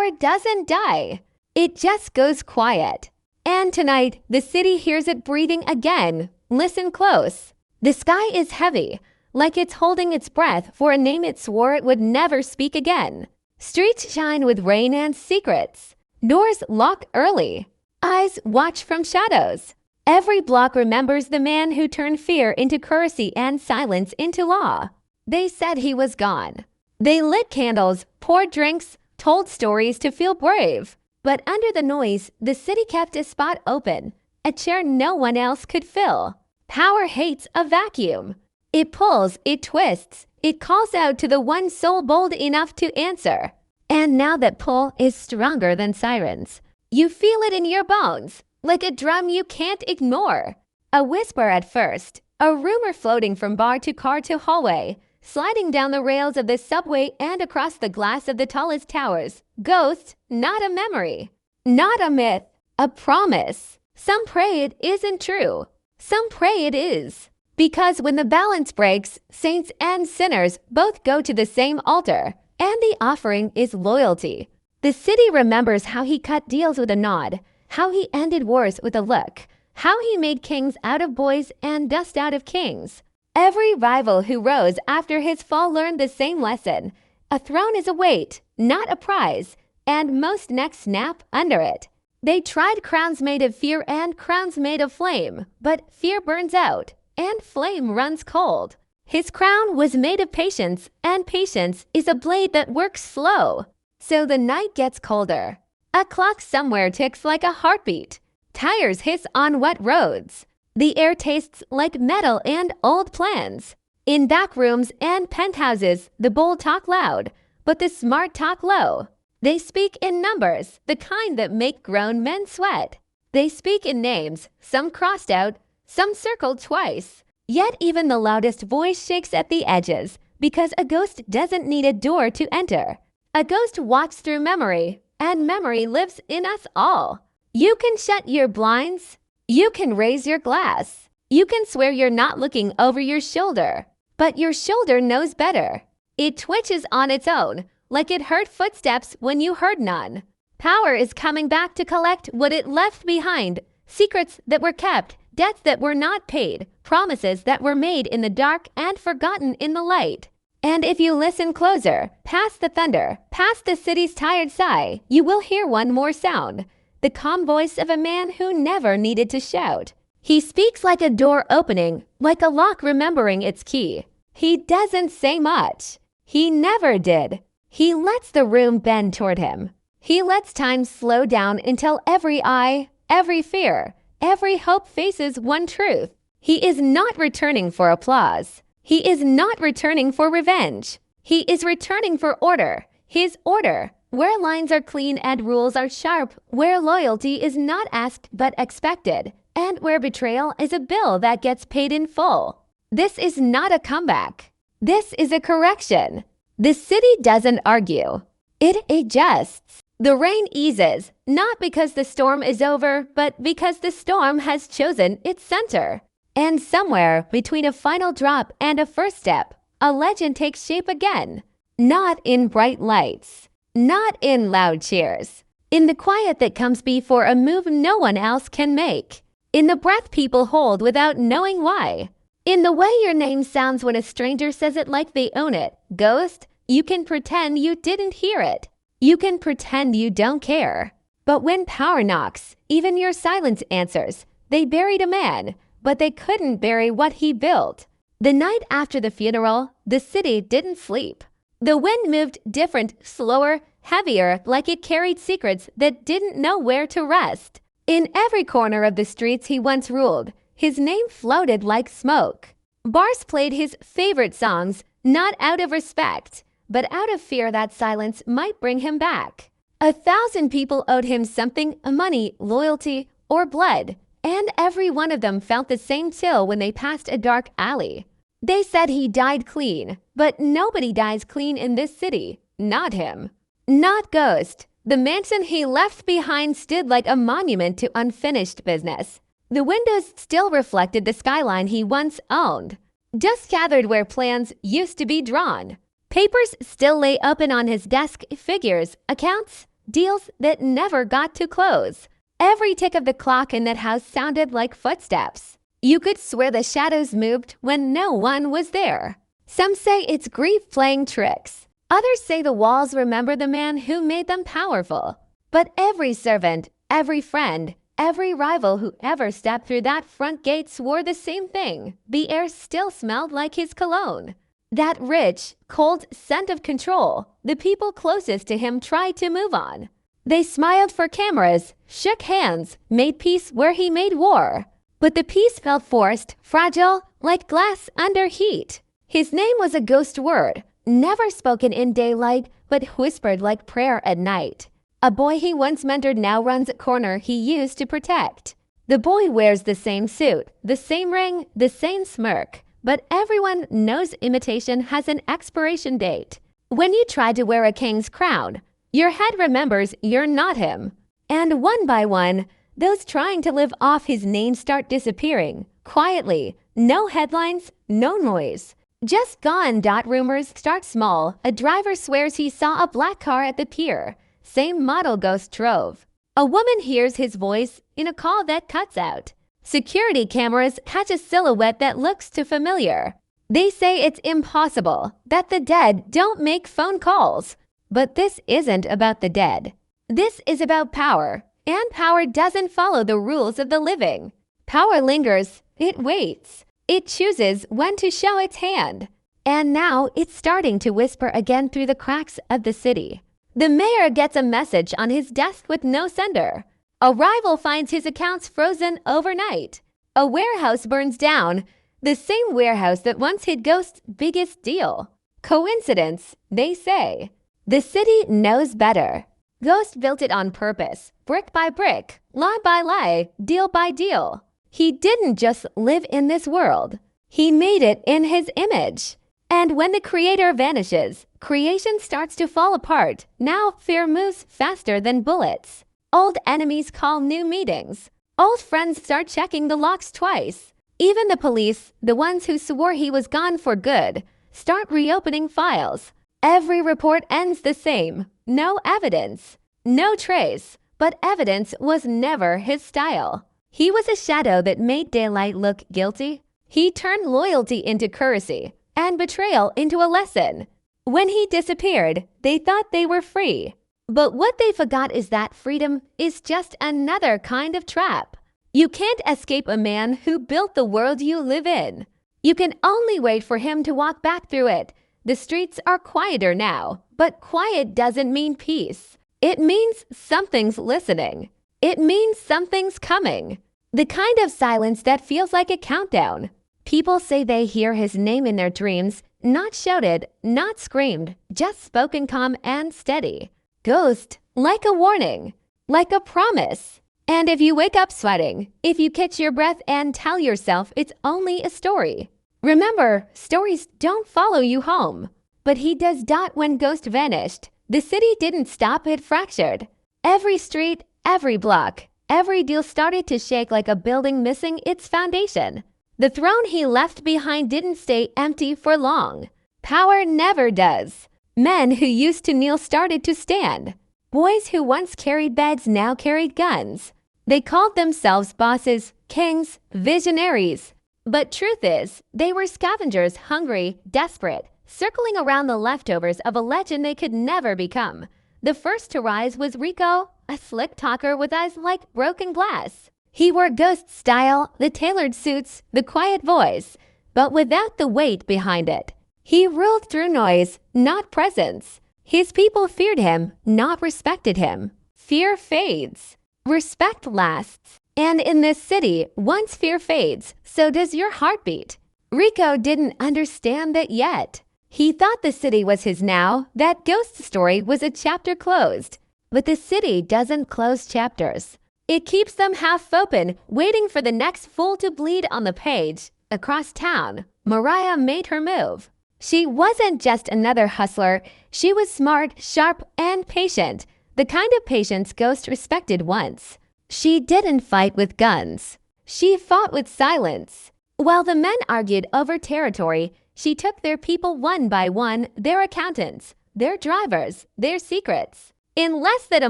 Power doesn't die. It just goes quiet. And tonight, the city hears it breathing again. Listen close. The sky is heavy, like it's holding its breath for a name it swore it would never speak again. Streets shine with rain and secrets. Doors lock early. Eyes watch from shadows. Every block remembers the man who turned fear into courtesy and silence into law. They said he was gone. They lit candles, poured drinks, told stories to feel brave. But under the noise, the city kept a spot open, a chair no one else could fill. Power hates a vacuum. It pulls, it twists, it calls out to the one soul bold enough to answer. And now that pull is stronger than sirens. You feel it in your bones, like a drum you can't ignore. A whisper at first, a rumor floating from bar to car to hallway, sliding down the rails of the subway and across the glass of the tallest towers. Ghost, not a memory, not a myth, a promise. Some pray it isn't true. Some pray it is. Because when the balance breaks, saints and sinners both go to the same altar, and the offering is loyalty. The city remembers how he cut deals with a nod, how he ended wars with a look, how he made kings out of boys and dust out of kings. Every rival who rose after his fall learned the same lesson. A throne is a weight, not a prize, and most necks snap under it. They tried crowns made of fear and crowns made of flame, but fear burns out, and flame runs cold. His crown was made of patience, and patience is a blade that works slow. So the night gets colder. A clock somewhere ticks like a heartbeat. Tires hiss on wet roads. The air tastes like metal and old plans. In back rooms and penthouses, the bold talk loud, but the smart talk low. They speak in numbers, the kind that make grown men sweat. They speak in names, some crossed out, some circled twice. Yet even the loudest voice shakes at the edges, because a ghost doesn't need a door to enter. A ghost walks through memory, and memory lives in us all. You can shut your blinds. You can raise your glass. You can swear you're not looking over your shoulder. But your shoulder knows better. It twitches on its own, like it heard footsteps when you heard none. Power is coming back to collect what it left behind. Secrets that were kept, debts that were not paid, promises that were made in the dark and forgotten in the light. And if you listen closer, past the thunder, past the city's tired sigh, you will hear one more sound. The calm voice of a man who never needed to shout. He speaks like a door opening, like a lock remembering its key. He doesn't say much. He never did. He lets the room bend toward him. He lets time slow down until every eye, every fear, every hope faces one truth. He is not returning for applause. He is not returning for revenge. He is returning for order. His order, where lines are clean and rules are sharp, where loyalty is not asked but expected, and where betrayal is a bill that gets paid in full. This is not a comeback. This is a correction. The city doesn't argue. It adjusts. The rain eases, not because the storm is over, but because the storm has chosen its center. And somewhere between a final drop and a first step, a legend takes shape again. Not in bright lights. Not in loud cheers. In the quiet that comes before a move no one else can make. In the breath people hold without knowing why. In the way your name sounds when a stranger says it like they own it. Ghost, you can pretend you didn't hear it. You can pretend you don't care. But when power knocks, even your silence answers. They buried a man, but they couldn't bury what he built. The night after the funeral, the city didn't sleep. The wind moved different, slower, heavier, like it carried secrets that didn't know where to rest. In every corner of the streets he once ruled, his name floated like smoke. Bars played his favorite songs, not out of respect, but out of fear that silence might bring him back. 1,000 people owed him something, money, loyalty, or blood, and every one of them felt the same chill when they passed a dark alley. They said he died clean, but nobody dies clean in this city. Not him. Not Ghost. The mansion he left behind stood like a monument to unfinished business. The windows still reflected the skyline he once owned, just gathered where plans used to be drawn. Papers still lay open on his desk, figures, accounts, deals that never got to close. Every tick of the clock in that house sounded like footsteps. You could swear the shadows moved when no one was there. Some say it's grief playing tricks. Others say the walls remember the man who made them powerful. But every servant, every friend, every rival who ever stepped through that front gate swore the same thing. The air still smelled like his cologne. That rich, cold scent of control. The people closest to him tried to move on. They smiled for cameras, shook hands, made peace where he made war. But the peace felt forced, fragile, like glass under heat. His name was a ghost word, never spoken in daylight, but whispered like prayer at night. A boy he once mentored now runs a corner he used to protect. The boy wears the same suit, the same ring, the same smirk, but everyone knows imitation has an expiration date. When you try to wear a king's crown, your head remembers you're not him. And one by one, those trying to live off his name start disappearing, quietly, no headlines, no noise. Just gone. Rumors start small. A driver swears he saw a black car at the pier. Same model ghost drove. A woman hears his voice in a call that cuts out. Security cameras catch a silhouette that looks too familiar. They say it's impossible, that the dead don't make phone calls. But this isn't about the dead. This is about power, and power doesn't follow the rules of the living. Power lingers, it waits. It chooses when to show its hand. And now it's starting to whisper again through the cracks of the city. The mayor gets a message on his desk with no sender. A rival finds his accounts frozen overnight. A warehouse burns down, the same warehouse that once hid Ghost's biggest deal. Coincidence, they say. The city knows better. Ghost built it on purpose, brick by brick, lie by lie, deal by deal. He didn't just live in this world. He made it in his image. And when the creator vanishes, creation starts to fall apart. Now fear moves faster than bullets. Old enemies call new meetings. Old friends start checking the locks twice. Even the police, the ones who swore he was gone for good, start reopening files. Every report ends the same. No evidence. No trace. But evidence was never his style. He was a shadow that made daylight look guilty. He turned loyalty into courtesy and betrayal into a lesson. When he disappeared, they thought they were free. But what they forgot is that freedom is just another kind of trap. You can't escape a man who built the world you live in. You can only wait for him to walk back through it. The streets are quieter now, but quiet doesn't mean peace. It means something's listening. It means something's coming. The kind of silence that feels like a countdown. People say they hear his name in their dreams, not shouted, not screamed, just spoken calm and steady. Ghost, like a warning, like a promise. And if you wake up sweating, if you catch your breath and tell yourself it's only a story. Remember, stories don't follow you home. But he does. When Ghost vanished, the city didn't stop, it fractured. Every street, every block, every deal started to shake like a building missing its foundation. The throne he left behind didn't stay empty for long. Power never does. Men who used to kneel started to stand. Boys who once carried beds now carried guns. They called themselves bosses, kings, visionaries. But truth is, they were scavengers, hungry, desperate, circling around the leftovers of a legend they could never become. The first to rise was Rico, a slick talker with eyes like broken glass. He wore Ghost style, the tailored suits, the quiet voice, but without the weight behind it. He ruled through noise, not presence. His people feared him, not respected him. Fear fades. Respect lasts. And in this city, once fear fades, so does your heartbeat. Rico didn't understand that yet. He thought the city was his now, that Ghost story was a chapter closed. But the city doesn't close chapters. It keeps them half open, waiting for the next fool to bleed on the page. Across town, Mariah made her move. She wasn't just another hustler. She was smart, sharp, and patient. The kind of patience Ghost respected once. She didn't fight with guns. She fought with silence. While the men argued over territory, she took their people one by one, their accountants, their drivers, their secrets. In less than a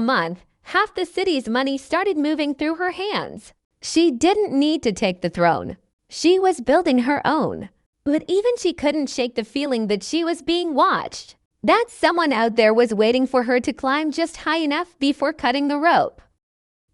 month, half the city's money started moving through her hands. She didn't need to take the throne. She was building her own. But even she couldn't shake the feeling that she was being watched. That someone out there was waiting for her to climb just high enough before cutting the rope.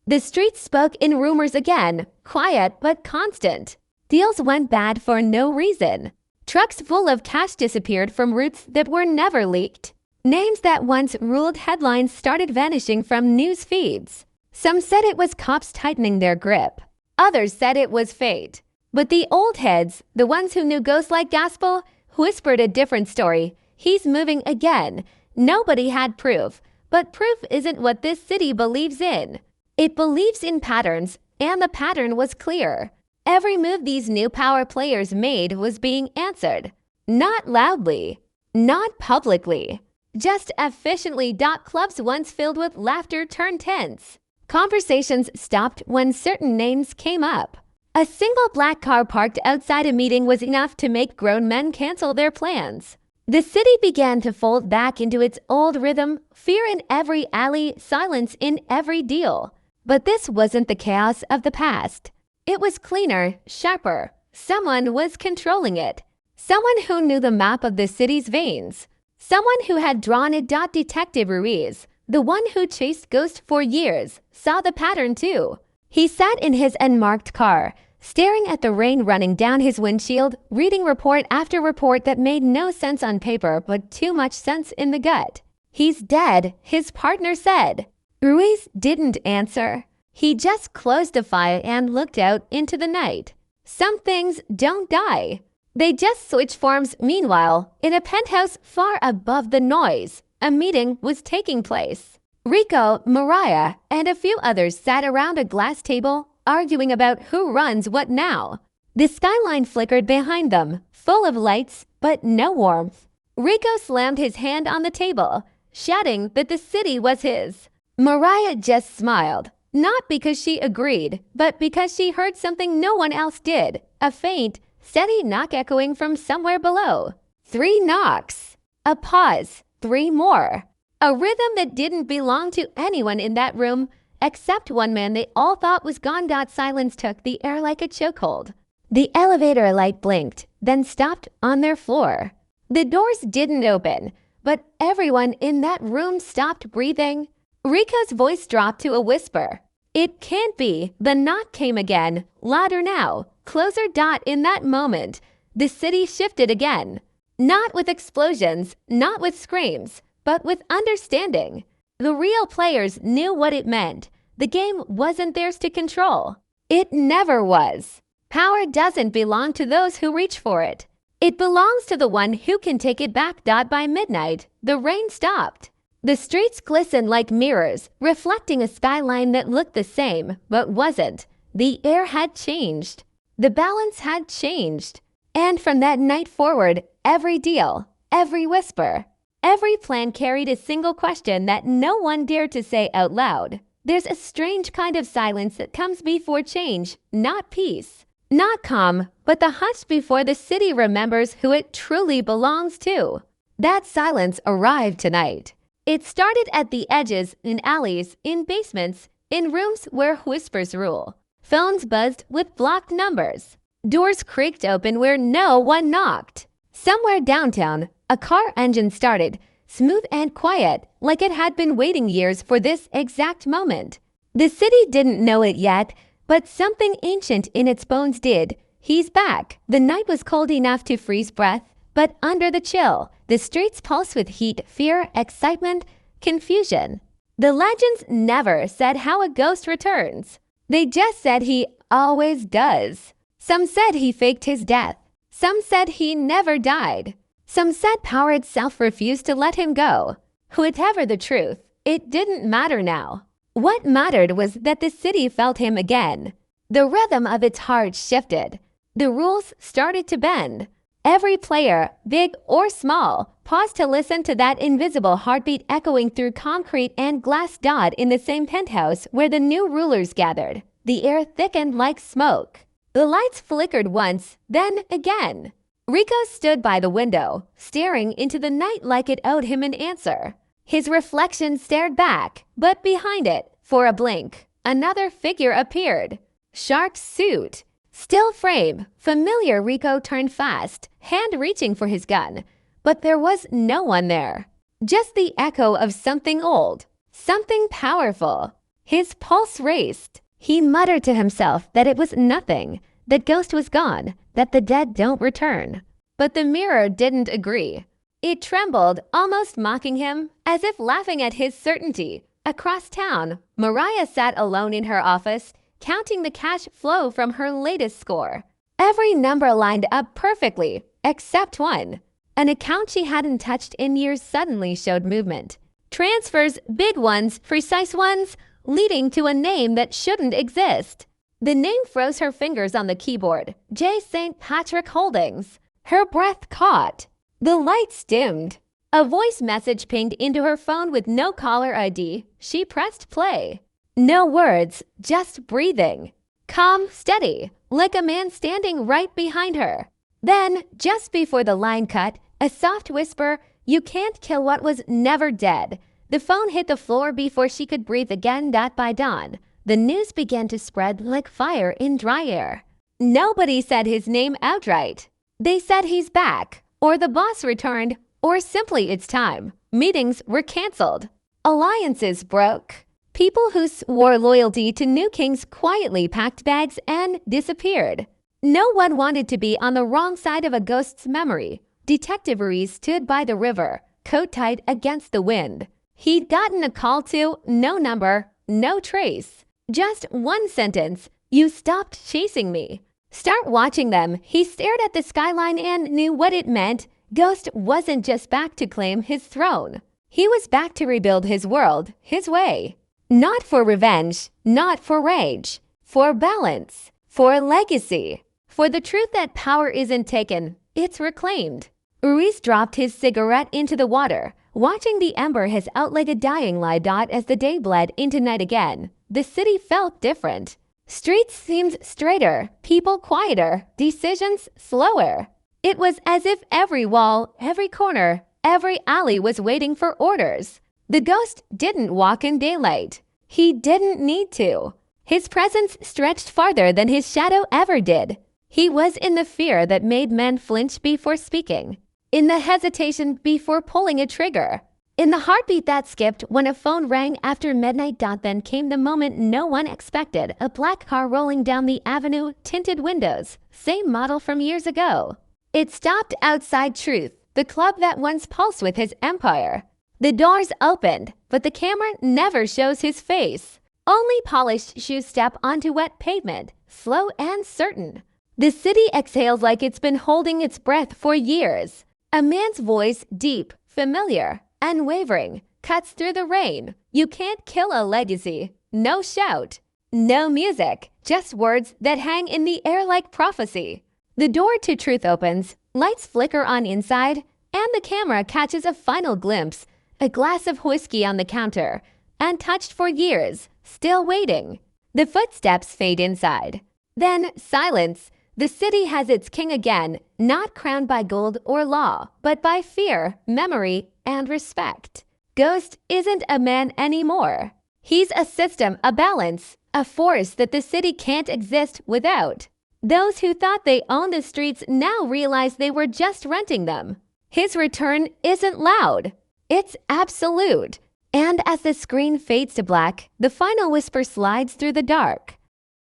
The streets spoke in rumors again, quiet but constant. Deals went bad for no reason. Trucks full of cash disappeared from routes that were never leaked. Names that once ruled headlines started vanishing from news feeds. Some said it was cops tightening their grip. Others said it was fate. But the old heads, the ones who knew ghosts like Gaspel, whispered a different story. He's moving again. Nobody had proof. But proof isn't what this city believes in. It believes in patterns, and the pattern was clear. Every move these new power players made was being answered. Not loudly. Not publicly. Just efficiently. Clubs once filled with laughter turned tense. Conversations stopped when certain names came up. A single black car parked outside a meeting was enough to make grown men cancel their plans. The city began to fold back into its old rhythm, fear in every alley, silence in every deal. But this wasn't the chaos of the past. It was cleaner, sharper. Someone was controlling it. Someone who knew the map of the city's veins. Someone who had drawn it. Detective Ruiz, the one who chased ghosts for years, saw the pattern too. He sat in his unmarked car, staring at the rain running down his windshield, reading report after report that made no sense on paper but too much sense in the gut. He's dead, his partner said. Ruiz didn't answer. He just closed the file and looked out into the night. Some things don't die. They just switch forms. Meanwhile, in a penthouse far above the noise, a meeting was taking place. Rico, Mariah, and a few others sat around a glass table, arguing about who runs what now. The skyline flickered behind them, full of lights, but no warmth. Rico slammed his hand on the table, shouting that the city was his. Mariah just smiled, not because she agreed, but because she heard something no one else did, a faint, steady knock echoing from somewhere below. 3 knocks. A pause. 3 more. A rhythm that didn't belong to anyone in that room, except one man they all thought was gone. Silence took the air like a chokehold. The elevator light blinked, then stopped on their floor. The doors didn't open, but everyone in that room stopped breathing. Rico's voice dropped to a whisper. It can't be. The knock came again, louder now, closer. In that moment, the city shifted again. Not with explosions, not with screams, but with understanding. The real players knew what it meant. The game wasn't theirs to control. It never was. Power doesn't belong to those who reach for it. It belongs to the one who can take it back. By midnight, the rain stopped. The streets glistened like mirrors, reflecting a skyline that looked the same, but wasn't. The air had changed. The balance had changed. And from that night forward, every deal, every whisper, every plan carried a single question that no one dared to say out loud. There's a strange kind of silence that comes before change, not peace. Not calm, but the hush before the city remembers who it truly belongs to. That silence arrived tonight. It started at the edges, in alleys, in basements, in rooms where whispers rule. Phones buzzed with blocked numbers. Doors creaked open where no one knocked. Somewhere downtown, a car engine started, smooth and quiet, like it had been waiting years for this exact moment. The city didn't know it yet, but something ancient in its bones did. He's back. The night was cold enough to freeze breath, but under the chill, the streets pulse with heat, fear, excitement, confusion. The legends never said how a ghost returns. They just said he always does. Some said he faked his death. Some said he never died. Some said power itself refused to let him go. Whatever the truth, it didn't matter now. What mattered was that the city felt him again. The rhythm of its heart shifted. The rules started to bend. Every player, big or small, paused to listen to that invisible heartbeat echoing through concrete and glass. In the same penthouse where the new rulers gathered, the air thickened like smoke. The lights flickered once, then again. Rico stood by the window, staring into the night like it owed him an answer. His reflection stared back, but behind it, for a blink, another figure appeared. Sharp suit, still frame, familiar. Rico turned fast, hand reaching for his gun. But there was no one there. Just the echo of something old, something powerful. His pulse raced. He muttered to himself that it was nothing, that ghost was gone, that the dead don't return. But the mirror didn't agree. It trembled, almost mocking him, as if laughing at his certainty. Across town, Mariah sat alone in her office, counting the cash flow from her latest score. Every number lined up perfectly, except one. An account she hadn't touched in years suddenly showed movement. Transfers, big ones, precise ones, leading to a name that shouldn't exist. The name froze her fingers on the keyboard. J. St. Patrick Holdings. Her breath caught. The lights dimmed. A voice message pinged into her phone with no caller ID. She pressed play. No words, just breathing. Calm, steady, like a man standing right behind her. Then, just before the line cut, a soft whisper, "You can't kill what was never dead." The phone hit the floor before she could breathe again. By dawn, the news began to spread like fire in dry air. Nobody said his name outright. They said he's back, or the boss returned, or simply it's time. Meetings were canceled. Alliances broke. People who swore loyalty to new kings quietly packed bags and disappeared. No one wanted to be on the wrong side of a ghost's memory. Detective Ruiz stood by the river, coat tight against the wind. He'd gotten a call to no number, no trace. Just one sentence, "You stopped chasing me." Start watching them. He stared at the skyline and knew what it meant. Ghost wasn't just back to claim his throne. He was back to rebuild his world, his way. Not for revenge, not for rage. For balance, for legacy. For the truth that power isn't taken, it's reclaimed. Ruiz dropped his cigarette into the water, watching the ember hiss out like a dying light as the day bled into night again. The city felt different. Streets seemed straighter, people quieter, decisions slower. It was as if every wall, every corner, every alley was waiting for orders. The ghost didn't walk in daylight. He didn't need to. His presence stretched farther than his shadow ever did. He was in the fear that made men flinch before speaking, in the hesitation before pulling a trigger, in the heartbeat that skipped when a phone rang after midnight. Then came the moment no one expected, a black car rolling down the avenue, tinted windows, same model from years ago. It stopped outside Truth, the club that once pulsed with his empire. The doors opened, but the camera never shows his face. Only polished shoes step onto wet pavement, slow and certain. The city exhales like it's been holding its breath for years. A man's voice, deep, familiar, unwavering, cuts through the rain. You can't kill a legacy. No shout. No music. Just words that hang in the air like prophecy. The door to Truth opens. Lights flicker on inside, and the camera catches a final glimpse. A glass of whiskey on the counter. Untouched for years. Still waiting. The footsteps fade inside. Then silence. The city has its king again, not crowned by gold or law, but by fear, memory, and respect. Ghost isn't a man anymore. He's a system, a balance, a force that the city can't exist without. Those who thought they owned the streets now realize they were just renting them. His return isn't loud. It's absolute. And as the screen fades to black, the final whisper slides through the dark.